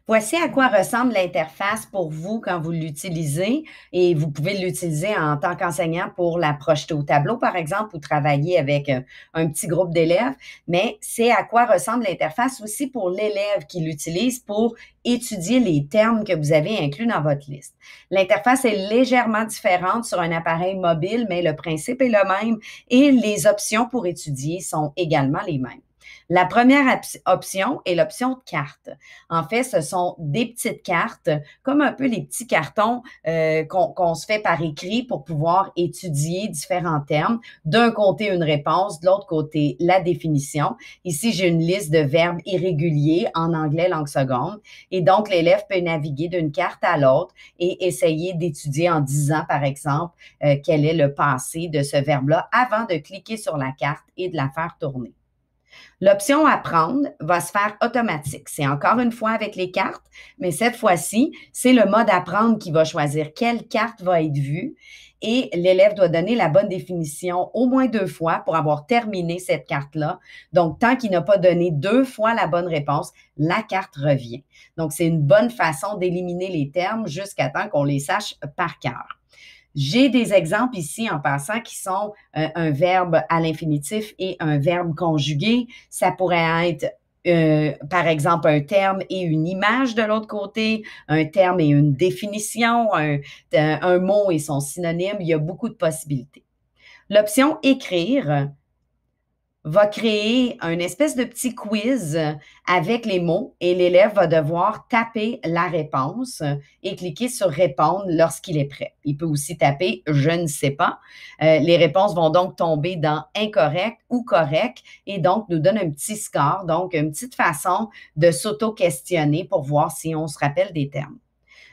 Voici à quoi ressemble l'interface pour vous quand vous l'utilisez et vous pouvez l'utiliser en tant qu'enseignant pour la projeter au tableau, par exemple, ou travailler avec un petit groupe d'élèves, mais c'est à quoi ressemble l'interface aussi pour l'élève qui l'utilise pour étudier les termes que vous avez inclus dans votre liste. L'interface est légèrement différente sur un appareil mobile, mais le principe est le même et les options pour étudier sont également les mêmes. La première option est l'option de carte. En fait, ce sont des petites cartes, comme un peu les petits cartons qu'on se fait par écrit pour pouvoir étudier différents termes. D'un côté, une réponse, de l'autre côté, la définition. Ici, j'ai une liste de verbes irréguliers en anglais langue seconde. Et donc, l'élève peut naviguer d'une carte à l'autre et essayer d'étudier en disant, par exemple, quel est le passé de ce verbe-là avant de cliquer sur la carte et de la faire tourner. L'option apprendre va se faire automatique. C'est encore une fois avec les cartes, mais cette fois-ci, c'est le mode apprendre qui va choisir quelle carte va être vue et l'élève doit donner la bonne définition au moins 2 fois pour avoir terminé cette carte-là. Donc, tant qu'il n'a pas donné 2 fois la bonne réponse, la carte revient. Donc, c'est une bonne façon d'éliminer les termes jusqu'à temps qu'on les sache par cœur. J'ai des exemples ici en passant qui sont un verbe à l'infinitif et un verbe conjugué. Ça pourrait être par exemple, un terme et une image de l'autre côté, un terme et une définition, un mot et son synonyme. Il y a beaucoup de possibilités. L'option écrire va créer un espèce de petit quiz avec les mots et l'élève va devoir taper la réponse et cliquer sur répondre lorsqu'il est prêt. Il peut aussi taper je ne sais pas. Les réponses vont donc tomber dans incorrect ou correct et donc nous donne un petit score, donc une petite façon de s'auto-questionner pour voir si on se rappelle des termes.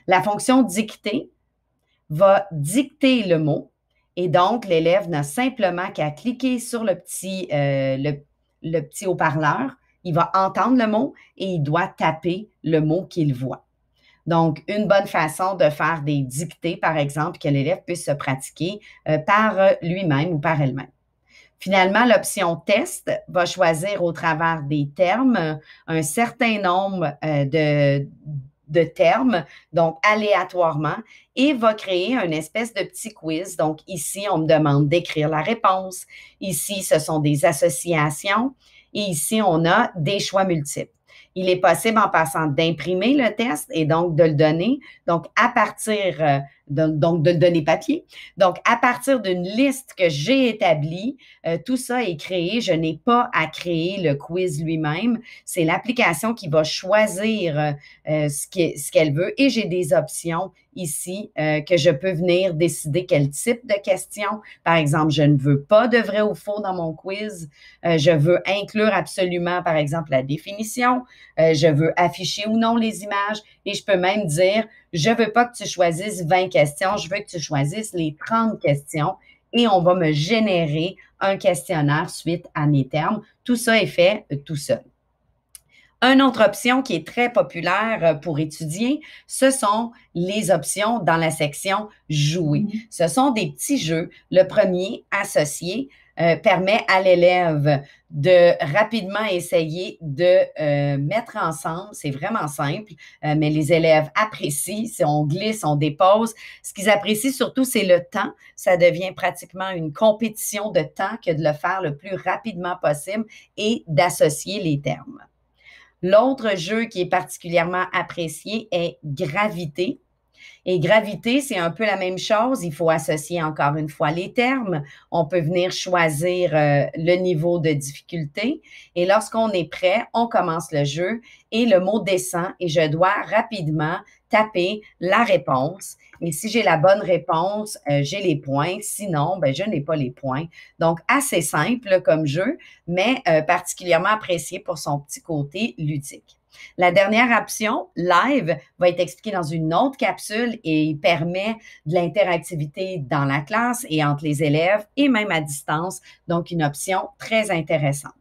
La fonction dicter va dicter le mot. Et donc, l'élève n'a simplement qu'à cliquer sur le petit haut-parleur. Il va entendre le mot et il doit taper le mot qu'il voit. Donc, une bonne façon de faire des dictées, par exemple, que l'élève puisse se pratiquer par lui-même ou par elle-même. Finalement, l'option test va choisir au travers des termes un certain nombre de termes, donc aléatoirement, et va créer une espèce de petit quiz. Donc ici, on me demande d'écrire la réponse. Ici, ce sont des associations. Et ici, on a des choix multiples. Il est possible en passant d'imprimer le test et donc de le donner. Donc, à partir de le donner papier. Donc, à partir d'une liste que j'ai établie, tout ça est créé. Je n'ai pas à créer le quiz lui-même. C'est l'application qui va choisir ce qu'elle veut et j'ai des options ici que je peux venir décider quel type de questions. Par exemple, je ne veux pas de vrai ou faux dans mon quiz. Je veux inclure absolument, par exemple, la définition. Je veux afficher ou non les images et je peux même dire, je ne veux pas que tu choisisses 20 questions, je veux que tu choisisses les 30 questions et on va me générer un questionnaire suite à mes termes. Tout ça est fait tout seul. Une autre option qui est très populaire pour étudier, ce sont les options dans la section jouer. Ce sont des petits jeux. Le premier, associé, permet à l'élève de rapidement essayer de mettre ensemble. C'est vraiment simple, mais les élèves apprécient. Si on glisse, on dépose. Ce qu'ils apprécient surtout, c'est le temps. Ça devient pratiquement une compétition de temps que de le faire le plus rapidement possible et d'associer les termes. L'autre jeu qui est particulièrement apprécié est Gravité. Et gravité, c'est un peu la même chose. Il faut associer encore une fois les termes. On peut venir choisir le niveau de difficulté. Et lorsqu'on est prêt, on commence le jeu et le mot descend et je dois rapidement taper la réponse. Et si j'ai la bonne réponse, j'ai les points. Sinon, ben, je n'ai pas les points. Donc, assez simple comme jeu, mais particulièrement apprécié pour son petit côté ludique. La dernière option, live, va être expliquée dans une autre capsule et il permet de l'interactivité dans la classe et entre les élèves et même à distance. Donc, une option très intéressante.